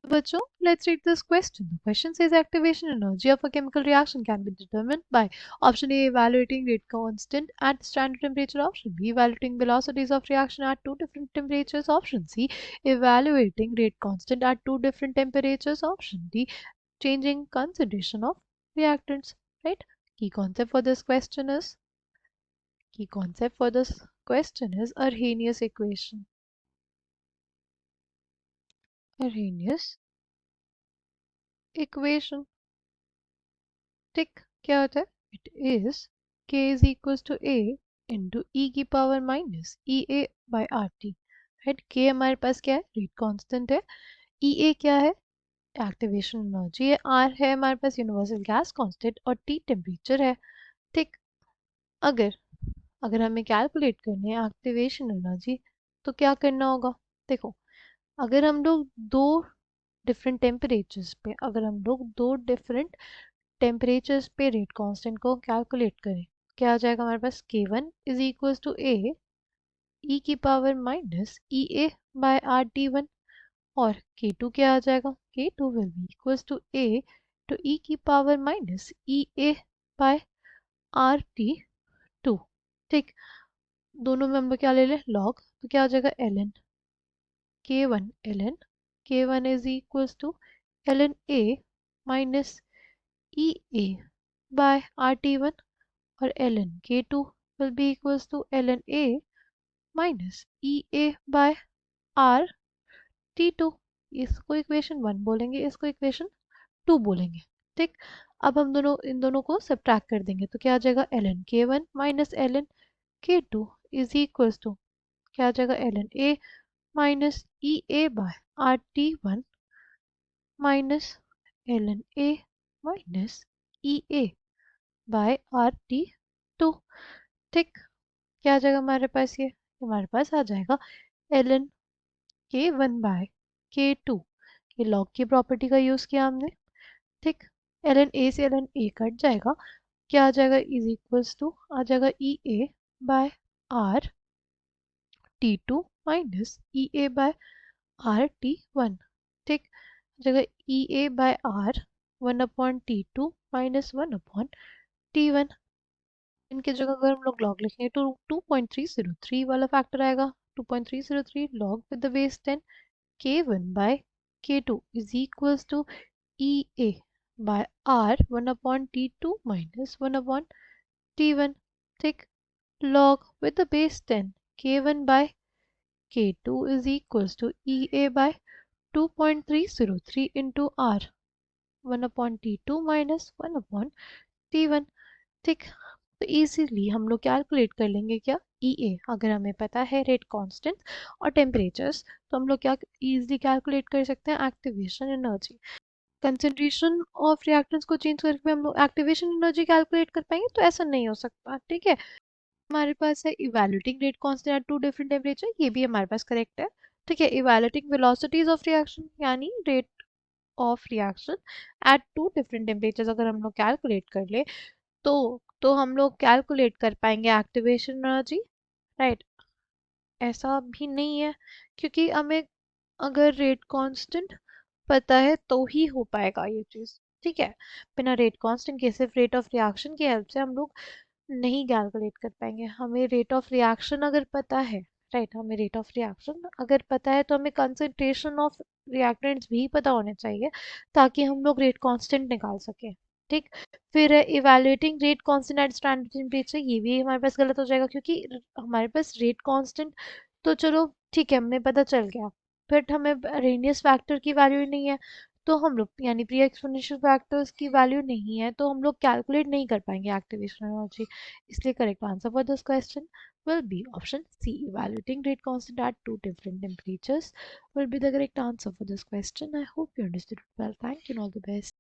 बच्चों, let's read this question. The question says activation energy of a chemical reaction can be determined by option A evaluating rate constant at standard temperature, option B evaluating velocities of reaction at two different temperatures, option C evaluating rate constant at two different temperatures, option D changing concentration of reactants. Right? Key concept for this question is Arrhenius equation. Arrhenius equation. टिक क्या होता है? It is k is equal to a into e की power minus E a by R T. Right, k हमारे पास क्या है? Rate constant है. ई ए क्या है? एक्टिवेशन एनर्जी है. आर है हमारे पास यूनिवर्सल गैस कांस्टेंट और टी टेम्परेचर है. ठीक, अगर अगर हमें कैलकुलेट करनी है एक्टिवेशन एनर्जी तो क्या करना होगा? देखो, अगर हम लोग दो डिफरेंट टेम्परेचर्स पे अगर हम लोग दो डिफरेंट टेम्परेचर्स पे रेट कांस्टेंट को कैलकुलेट करें, क्या आ जाएगा हमारे पास? k1 is equal to A e की power minus E a by R T one. और k2 क्या आ जाएगा? k2 will be equal to A two e की power minus E a by R T two. ठीक, दोनों में हम लोग क्या ले लें? लॉग. तो क्या आ जाएगा? ln k1 ln k1 is equal to ln a minus E a by R T one. और ln k2 will be equals to ln a minus ea by r t2. इसको इक्वेशन 1 बोलेंगे, इसको equation 2 बोलेंगे. ठीक, अब हम इन दोनों को सब्ट्रैक्ट कर देंगे तो क्या आ जाएगा? ln k1 minus ln k2 is equals to क्या आ जाएगा? ln a minus E a by R T one minus ln a minus E a by R T two. ठीक, क्या आ जाएगा हमारे पास? ये हमारे पास आ जाएगा ln k1 बाय k2. ये लॉग की प्रॉपर्टी का यूज़ किया हमने. ठीक, ln a से ln a कट जाएगा. क्या आ जाएगा? इज इक्वल्स टू आ जाएगा E a by R T two minus E a by R T one. ठीक, आ जाएगा E a by R one upon T two minus one upon T one. इनके जगह अगर हम लोग लॉग लिखेंगे तो 2.303 वाला फैक्टर आएगा. 2.303 log with the base 10 k1 by k2 is equals to E a by R one upon T two minus one upon T one. ठीक, log with the base 10 k1 by k2 is equals to E a by 2.303 into R one upon T two minus one upon T one. ठीक, तो easily हम लोग calculate कर लेंगे क्या? ई ए. अगर हमें पता है रेट कांस्टेंट और टेम्परेचर्स तो हम लोग क्या इजीली कैलकुलेट कर सकते हैं? Activation energy. Concentration of reactants को चेंज करके हम लोग एक्टिवेशन एनर्जी कैलकुलेट कर पाएंगे? तो ऐसा नहीं हो सकता. ठीक है, हमारे पास है evaluating rate constant at two different temperature. ये भी हमारे पास करेक्ट है. ठीक है, इवैल्यूएटिंग वेलोसिटीज ऑफ रिएक्शन यानी rate of reaction at two different temperature अगर हम लोग कैलकुलेट कर ले तो हम लोग कैलकुलेट कर पाएंगे एक्टिवेशन एनर्जी. राइट, ऐसा भी नहीं है क्योंकि हमें अगर रेट कांस्टेंट पता है तो ही हो पाएगा ये चीज़. ठीक है, बिना रेट कांस्टेंट के सिर्फ रेट ऑफ रिएक्शन की हेल्प से हम लोग नहीं कैलकुलेट कर पाएंगे. हमें रेट ऑफ रिएक्शन अगर पता है, राइट, हमें रेट ऑफ रिएक्शन अगर पता है तो हमें कंसंट्रेशन ऑफ रिएक्टेंट्स भी पता होने चाहिए ताकि हम लोग रेट कांस्टेंट निकाल सकें. ठीक, फिर evaluating rate constant eight standard temperature. ये भी हमारे पास गलत हो जाएगा क्योंकि हमारे पास रेट कांस्टेंट तो चलो ठीक है हमें पता चल गया, बट हमें रेडियस फैक्टर की वैल्यू ही नहीं है तो हम लोग यानी प्री एक्सपोनेंशियल फैक्टर्स की वैल्यू नहीं है तो हम लोग कैलकुलेट नहीं कर पाएंगे एक्टिवेशन एनर्जी. इसलिए correct answer for this question will be option C. Evaluating rate constant at two different temperatures will be the correct answer for this question. I hope you understood it well. Thank you and all the best.